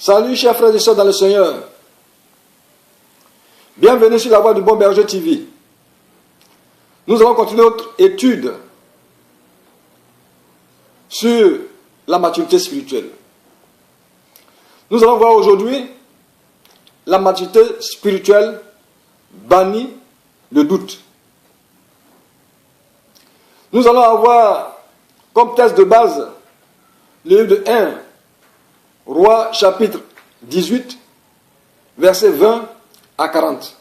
Salut chers frères et sœurs dans le Seigneur. Bienvenue sur la voie du Bon Berger TV. Nous allons continuer notre étude sur la maturité spirituelle. Nous allons voir aujourd'hui la maturité spirituelle bannit le doute. Nous allons avoir comme texte de base le livre de 1 Roi chapitre 18, versets 20 à 40.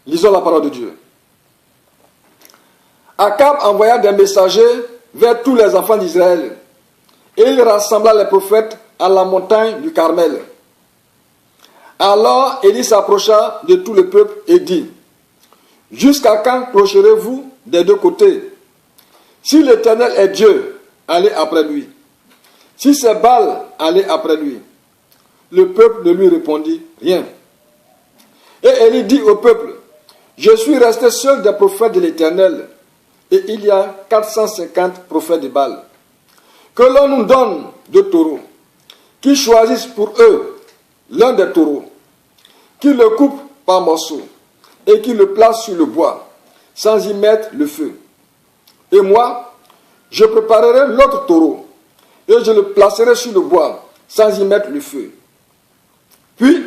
Lisons la parole de Dieu. Akab envoya des messagers vers tous les enfants d'Israël, et il rassembla les prophètes à la montagne du Carmel. Alors Élie s'approcha de tout le peuple et dit: Jusqu'à quand clocherez-vous des deux côtés? Si l'Éternel est Dieu, allez après lui. Si c'est Baal, allez après lui. Le peuple ne lui répondit rien. Et Élie dit au peuple: Je suis resté seul des prophètes de l'Éternel, et il y a 450 prophètes de Baal. Que l'on nous donne deux taureaux, qui choisissent pour eux l'un des taureaux, qui le coupe par morceaux, et qui le place sur le bois, sans y mettre le feu. Et moi, je préparerai l'autre taureau, et je le placerai sur le bois, sans y mettre le feu. Puis,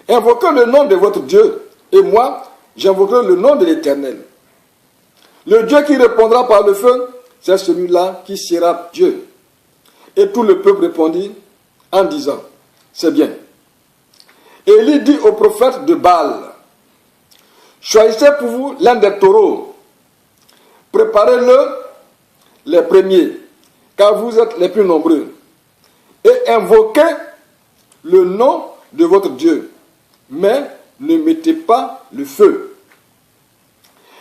invoquez le nom de votre Dieu, et moi, j'invoquerai le nom de l'Éternel. Le Dieu qui répondra par le feu, c'est celui-là qui sera Dieu. Et tout le peuple répondit en disant: C'est bien. Élie dit au prophète de Baal: Choisissez pour vous l'un des taureaux, préparez-le les premiers, car vous êtes les plus nombreux, et invoquez le nom de votre Dieu, mais ne mettez pas le feu.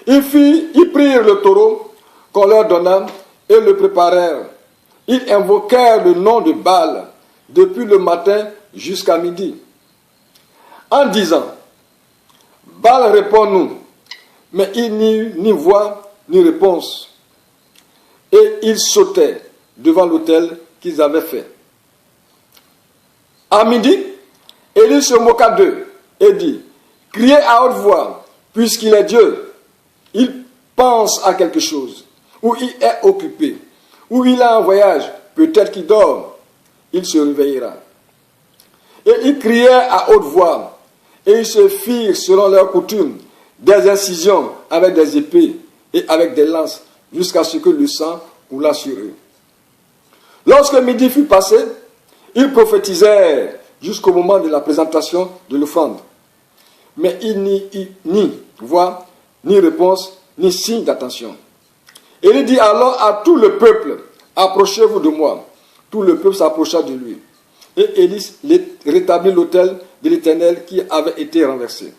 Ils prirent le taureau qu'on leur donna et le préparèrent. Ils invoquèrent le nom de Baal depuis le matin jusqu'à midi, en disant: Baal répond-nous, mais il n'y eut ni voix ni réponse. Et ils sautaient devant l'autel qu'ils avaient fait. À midi, Élie se moqua d'eux et dit: Criez à haute voix, puisqu'il est Dieu. Il pense à quelque chose, ou il est occupé, ou il a un voyage, peut-être qu'il dort. Il se réveillera. Et ils crièrent à haute voix, et ils se firent, selon leur coutume, des incisions avec des épées et avec des lances, jusqu'à ce que le sang coula sur eux. Lorsque midi fut passé, ils prophétisèrent jusqu'au moment de la présentation de l'offrande. Mais il n'y eut ni voix, ni réponse, ni signe d'attention. Et il dit alors à tout le peuple: Approchez-vous de moi. Tout le peuple s'approcha de lui. Et Élie rétablit l'autel de l'Éternel qui avait été renversé.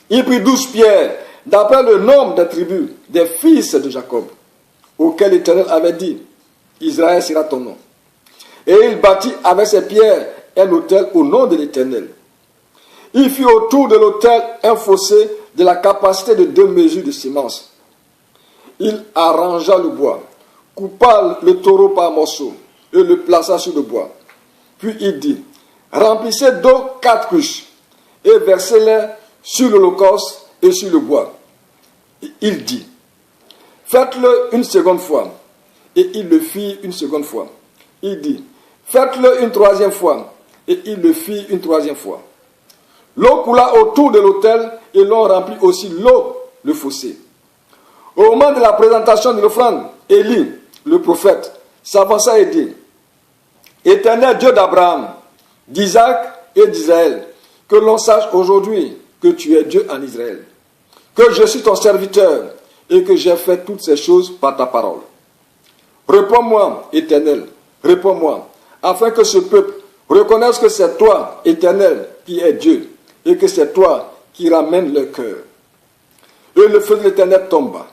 Il prit 12 pierres, d'après le nombre des tribus des fils de Jacob, auxquels l'Éternel avait dit: Israël sera ton nom. Et il bâtit avec ces pierres un autel au nom de l'Éternel. Il fit autour de l'autel un fossé de la capacité de 2 mesures de semence. Il arrangea le bois, coupa le taureau par morceaux et le plaça sur le bois. Puis il dit: Remplissez d'eau 4 cruches et versez-les sur l'holocauste et sur le bois. Et il dit: Faites-le une seconde fois. Et il le fit une seconde fois. Il dit: Faites-le une troisième fois. Et il le fit une troisième fois. L'eau coula autour de l'autel et l'on remplit aussi l'eau, le fossé. Au moment de la présentation de l'offrande, Élie, le prophète, s'avança et dit: Éternel Dieu d'Abraham, d'Isaac et d'Israël, que l'on sache aujourd'hui que tu es Dieu en Israël, que je suis ton serviteur et que j'ai fait toutes ces choses par ta parole. Réponds-moi, Éternel, réponds-moi, afin que ce peuple reconnaisse que c'est toi, Éternel, qui es Dieu, et que c'est toi qui ramènes leur cœur. Et le feu de l'Éternel tomba,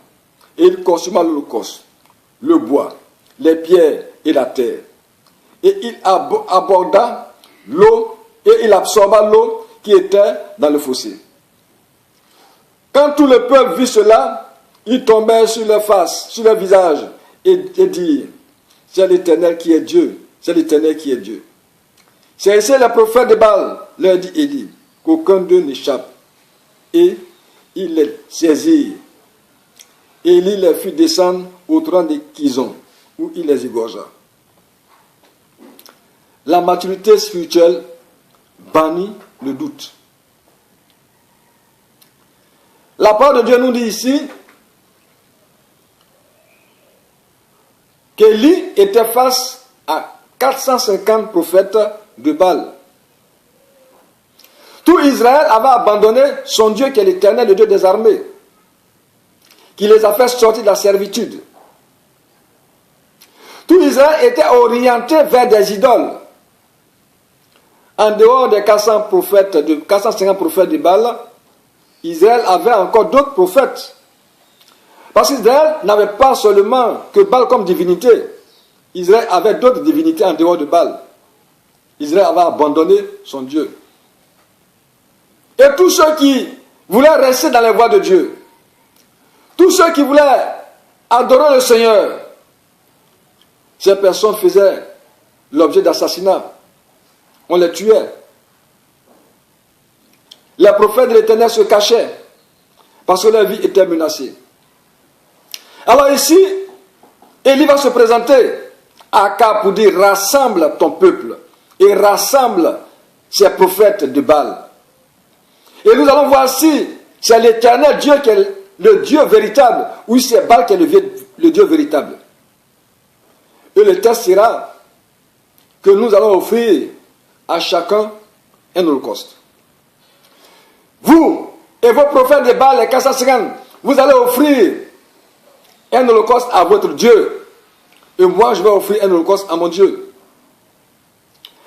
et il consuma l'holocauste, le bois, les pierres et la terre. Et il aborda l'eau, et il absorba l'eau qui était dans le fossé. Quand tout le peuple vit cela, ils tombèrent sur leur face, sur leur visage, et dirent: C'est l'Éternel qui est Dieu, c'est l'Éternel qui est Dieu. Cessez les prophètes de Baal, leur dit Élie, qu'aucun d'eux n'échappe. Et ils les saisirent. Élie les fit descendre au tronc de Kison, où il les égorgea. La maturité spirituelle bannit le doute. La parole de Dieu nous dit ici qu'Élie était face à 450 prophètes de Baal. Tout Israël avait abandonné son Dieu qui est l'Éternel, le Dieu des armées, qui les a fait sortir de la servitude. Tout Israël était orienté vers des idoles. En dehors des 450 prophètes de Baal, Israël avait encore d'autres prophètes. Parce qu'Israël n'avait pas seulement que Baal comme divinité. Israël avait d'autres divinités en dehors de Baal. Israël avait abandonné son Dieu. Et tous ceux qui voulaient rester dans les voies de Dieu, tous ceux qui voulaient adorer le Seigneur, ces personnes faisaient l'objet d'assassinats. On les tuait. Les prophètes de l'Éternel se cachaient parce que leur vie était menacée. Alors ici, Élie va se présenter à Akab pour dire: rassemble ton peuple et rassemble ces prophètes de Baal. Et nous allons voir si c'est l'Éternel Dieu qui est le Dieu véritable ou si c'est Baal qui est le Dieu véritable. Et le test sera que nous allons offrir à chacun un holocauste. Vous et vos prophètes de Baal, les 450, vous allez offrir un holocauste à votre Dieu. Et moi, je vais offrir un holocauste à mon Dieu.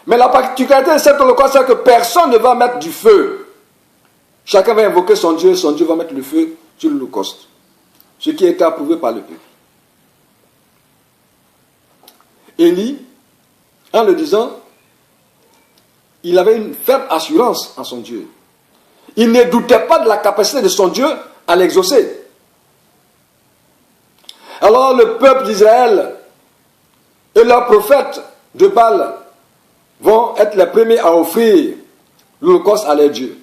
Mais la particularité de cet holocauste, c'est que personne ne va mettre du feu. Chacun va invoquer son Dieu va mettre le feu sur l'holocauste. Ce qui a été approuvé par le peuple. Élie, en le disant, il avait une ferme assurance en son Dieu. Il ne doutait pas de la capacité de son Dieu à l'exaucer. Alors le peuple d'Israël et leurs prophètes de Baal vont être les premiers à offrir l'holocauste à leur Dieu.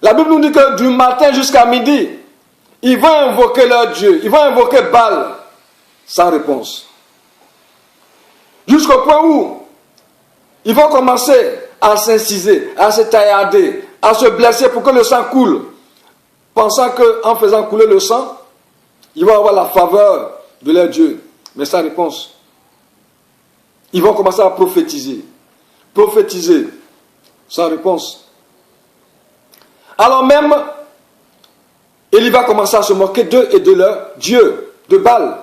La Bible nous dit que du matin jusqu'à midi, ils vont invoquer leur Dieu, ils vont invoquer Baal sans réponse. Jusqu'au point où ils vont commencer à s'inciser, à se taillarder, à se blesser pour que le sang coule, pensant qu'en faisant couler le sang, ils vont avoir la faveur de leur Dieu, mais sans réponse. Ils vont commencer à prophétiser, sans réponse. Alors même, Élie va commencer à se moquer d'eux et de leur Dieu, de Baal.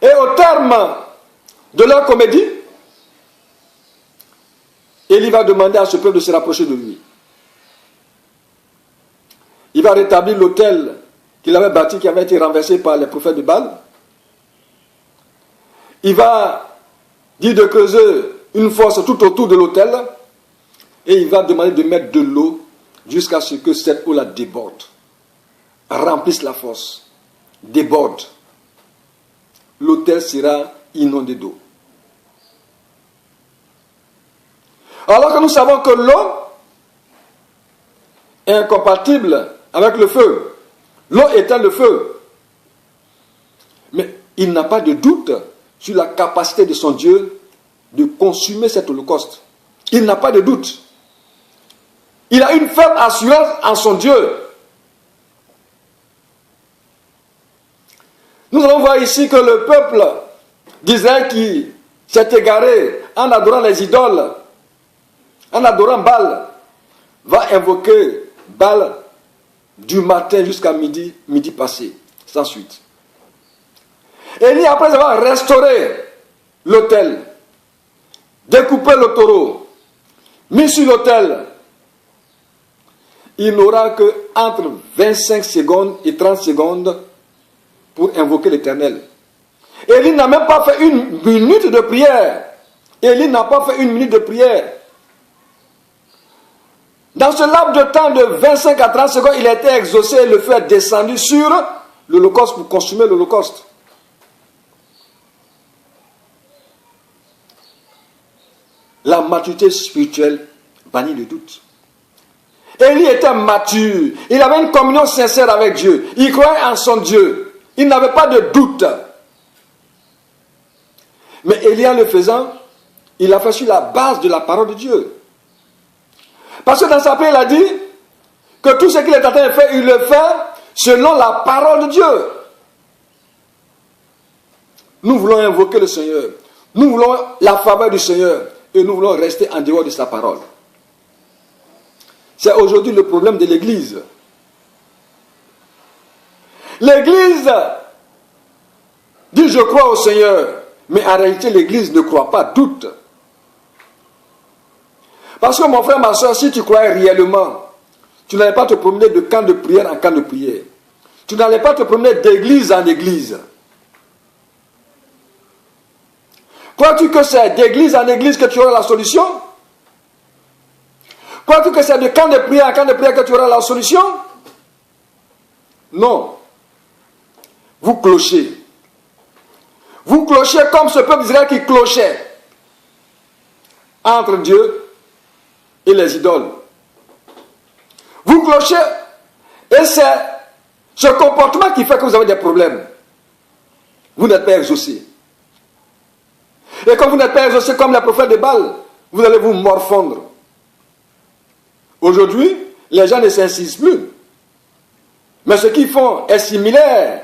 Et au terme de leur comédie, Élie va demander à ce peuple de se rapprocher de lui. Il va rétablir l'autel qu'il avait bâti, qui avait été renversé par les prophètes de Baal. Il va dire de creuser une fosse tout autour de l'autel et il va demander de mettre de l'eau jusqu'à ce que cette eau-là déborde, remplisse la fosse, déborde. L'autel sera inondé d'eau. Alors que nous savons que l'eau est incompatible avec le feu. L'eau éteint le feu. Mais il n'a pas de doute sur la capacité de son Dieu de consumer cet holocauste. Il n'a pas de doute. Il a une ferme assurance en son Dieu. Nous allons voir ici que le peuple d'Israël qui s'est égaré en adorant les idoles, en adorant Baal, va invoquer Baal du matin jusqu'à midi passé, sans suite. Élie, après avoir restauré l'autel, découpé le taureau, mis sur l'autel, il n'aura que entre 25 secondes et 30 secondes pour invoquer l'Éternel. Élie n'a même pas fait une minute de prière. Élie n'a pas fait une minute de prière. Dans ce laps de temps de 25 à 30 secondes, il a été exaucé et le feu est descendu sur l'holocauste pour consumer l'holocauste. La maturité spirituelle bannit le doute. Élie était mature. Il avait une communion sincère avec Dieu. Il croyait en son Dieu. Il n'avait pas de doute. Mais Élie, en le faisant, il a fait sur la base de la parole de Dieu. Parce que dans sa prière, il a dit que tout ce qu'il est en train de faire, il le fait selon la parole de Dieu. Nous voulons invoquer le Seigneur. Nous voulons la faveur du Seigneur. Et nous voulons rester en dehors de sa parole. C'est aujourd'hui le problème de l'Église. L'Église dit je crois au Seigneur. Mais en réalité, l'Église ne croit pas, doute. Parce que mon frère, ma soeur, si tu croyais réellement, tu n'allais pas te promener de camp de prière en camp de prière. Tu n'allais pas te promener d'église en église. Crois-tu que c'est d'église en église que tu auras la solution? Crois-tu que c'est de camp de prière en camp de prière que tu auras la solution? Non. Vous clochez. Vous clochez comme ce peuple d'Israël qui clochait entre Dieu et les idoles. Vous clochez et c'est ce comportement qui fait que vous avez des problèmes. Vous n'êtes pas exaucé. Et comme vous n'êtes pas exaucé comme les prophètes de Baal, vous allez vous morfondre. Aujourd'hui, les gens ne s'insistent plus. Mais ce qu'ils font est similaire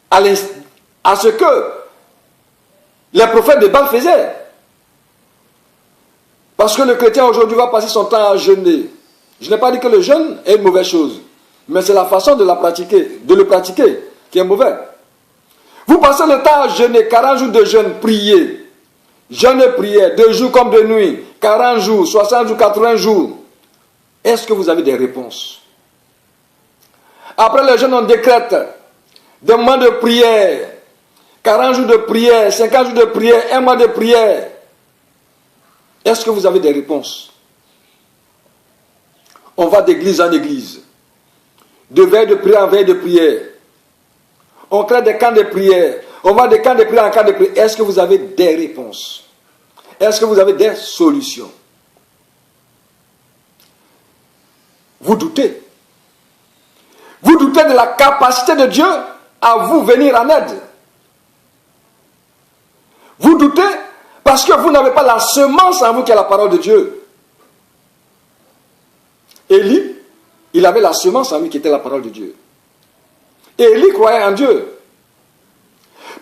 à ce que les prophètes de Baal faisaient. Parce que le chrétien aujourd'hui va passer son temps à jeûner. Je n'ai pas dit que le jeûne est une mauvaise chose. Mais c'est la façon de le pratiquer qui est mauvaise. Vous passez le temps à jeûner, 40 jours de jeûne, prier. Jeûne et prière, 2 jours comme de nuit, 40 jours, 60 jours, 80 jours. Est-ce que vous avez des réponses? Après le jeûne, on décrète des moments de prière, 40 jours de prière, 50 jours de prière, 1 mois de prière. Est-ce que vous avez des réponses? On va d'église en église, de veille de prière en veille de prière. On crée des camps de prière. On va de camp de prière en camp de prière. Est-ce que vous avez des réponses? Est-ce que vous avez des solutions? Vous doutez. Vous doutez de la capacité de Dieu à vous venir en aide. Vous doutez parce que vous n'avez pas la semence en vous qui est la parole de Dieu. Élie, il avait la semence en lui qui était la parole de Dieu. Et Élie croyait en Dieu.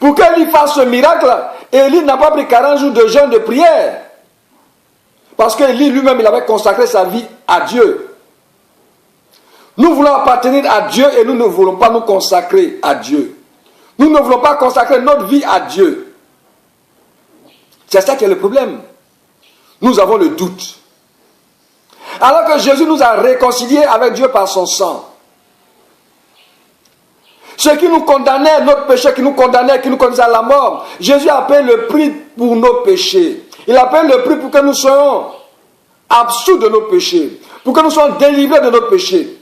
Pour qu'Élie fasse ce miracle, Élie n'a pas pris 40 jours de jeûne de prière. Parce qu'Élie lui-même, il avait consacré sa vie à Dieu. Nous voulons appartenir à Dieu et nous ne voulons pas nous consacrer à Dieu. Nous ne voulons pas consacrer notre vie à Dieu. C'est ça qui est le problème. Nous avons le doute. Alors que Jésus nous a réconciliés avec Dieu par son sang. Ce qui nous condamnait, notre péché qui nous condamnait, qui nous conduisait à la mort, Jésus a payé le prix pour nos péchés. Il a payé le prix pour que nous soyons absous de nos péchés, pour que nous soyons délivrés de nos péchés,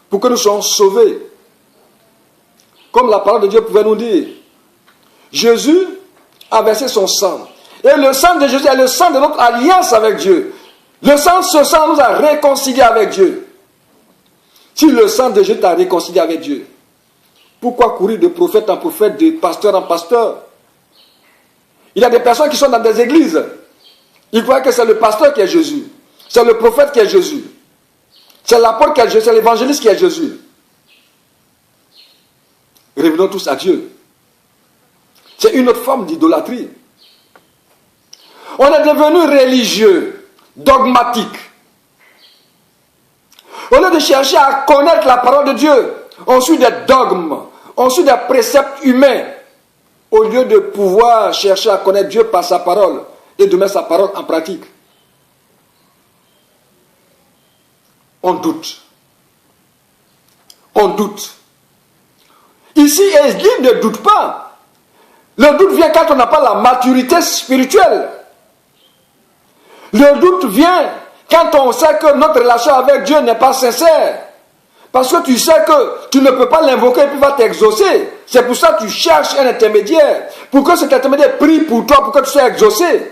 pour que nous soyons sauvés. Comme la parole de Dieu pouvait nous dire, Jésus a versé son sang. Et le sang de Jésus est le sang de notre alliance avec Dieu. Ce sang nous a réconciliés avec Dieu. Si le sang de Jésus t'a réconcilié avec Dieu, pourquoi courir de prophète en prophète, de pasteur en pasteur? Il y a des personnes qui sont dans des églises. Ils croient que c'est le pasteur qui est Jésus. C'est le prophète qui est Jésus. C'est l'apôtre qui est Jésus. C'est l'évangéliste qui est Jésus. Revenons tous à Dieu. C'est une autre forme d'idolâtrie. On est devenu religieux, dogmatique. Au lieu de chercher à connaître la parole de Dieu, on suit des dogmes, on suit des préceptes humains, au lieu de pouvoir chercher à connaître Dieu par sa parole et de mettre sa parole en pratique. On doute. On doute. Ici, Élie ne doute pas. Le doute vient quand on n'a pas la maturité spirituelle. Le doute vient quand on sait que notre relation avec Dieu n'est pas sincère. Parce que tu sais que tu ne peux pas l'invoquer et puis il va t'exaucer. C'est pour ça que tu cherches un intermédiaire. Pour que cet intermédiaire prie pour toi, pour que tu sois exaucé.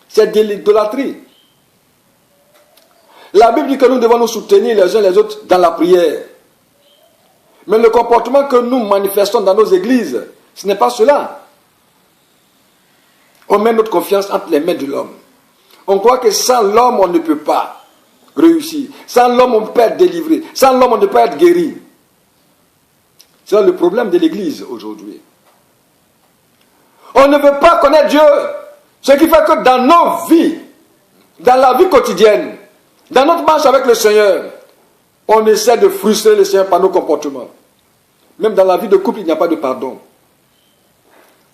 C'est de l'idolâtrie. La Bible dit que nous devons nous soutenir les uns les autres dans la prière. Mais le comportement que nous manifestons dans nos églises, ce n'est pas cela. On met notre confiance entre les mains de l'homme. On croit que sans l'homme, on ne peut pas réussir. Sans l'homme, on peut être délivré. Sans l'homme, on ne peut être guéri. C'est le problème de l'église aujourd'hui. On ne veut pas connaître Dieu. Ce qui fait que dans nos vies, dans la vie quotidienne, dans notre marche avec le Seigneur, on essaie de frustrer le Seigneur par nos comportements. Même dans la vie de couple, il n'y a pas de pardon.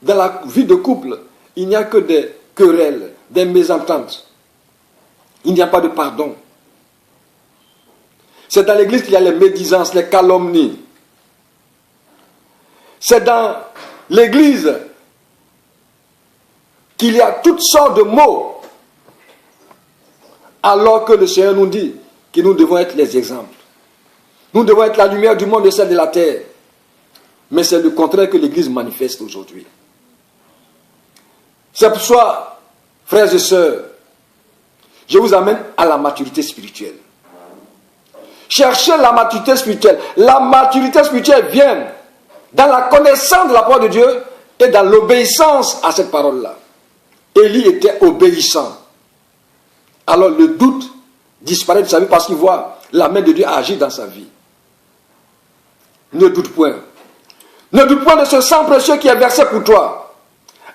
Dans la vie de couple, il n'y a que des querelles, des mésententes. Il n'y a pas de pardon. C'est dans l'église qu'il y a les médisances, les calomnies. C'est dans l'église qu'il y a toutes sortes de mots. Alors que le Seigneur nous dit que nous devons être les exemples. Nous devons être la lumière du monde et celle de la terre. Mais c'est le contraire que l'église manifeste aujourd'hui. C'est pour ça, frères et sœurs, je vous amène à la maturité spirituelle. Cherchez la maturité spirituelle. La maturité spirituelle vient dans la connaissance de la parole de Dieu et dans l'obéissance à cette parole-là. Élie était obéissant. Alors le doute disparaît de sa vie parce qu'il voit la main de Dieu agir dans sa vie. Ne doute point. Ne doute point de ce sang précieux qui est versé pour toi.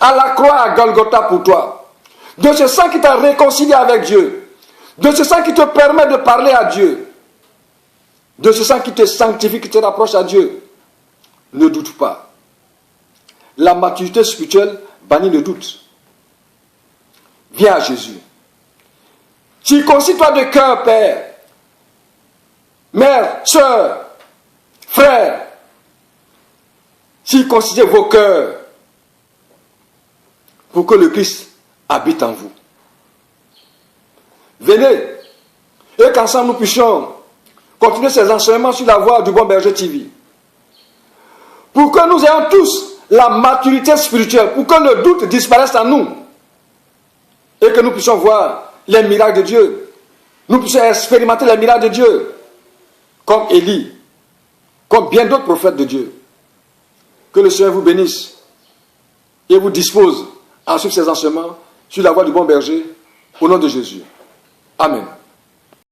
À la croix à Golgotha pour toi. De ce sang qui t'a réconcilié avec Dieu. De ce sang qui te permet de parler à Dieu. De ce sang qui te sanctifie, qui te rapproche à Dieu. Ne doute pas. La maturité spirituelle bannit le doute. Viens à Jésus. Circoncis-toi de cœur, Père, mère, soeur, frère. Circoncisez vos cœurs pour que le Christ habite en vous. Venez et qu'ensemble nous puissions continuer ces enseignements sur la voie du Bon Berger TV. Pour que nous ayons tous la maturité spirituelle, pour que le doute disparaisse en nous et que nous puissions voir les miracles de Dieu. Nous puissions expérimenter les miracles de Dieu comme Élie, comme bien d'autres prophètes de Dieu. Que le Seigneur vous bénisse et vous dispose à suivre ces enseignements sur la voie du Bon Berger au nom de Jésus. Amen.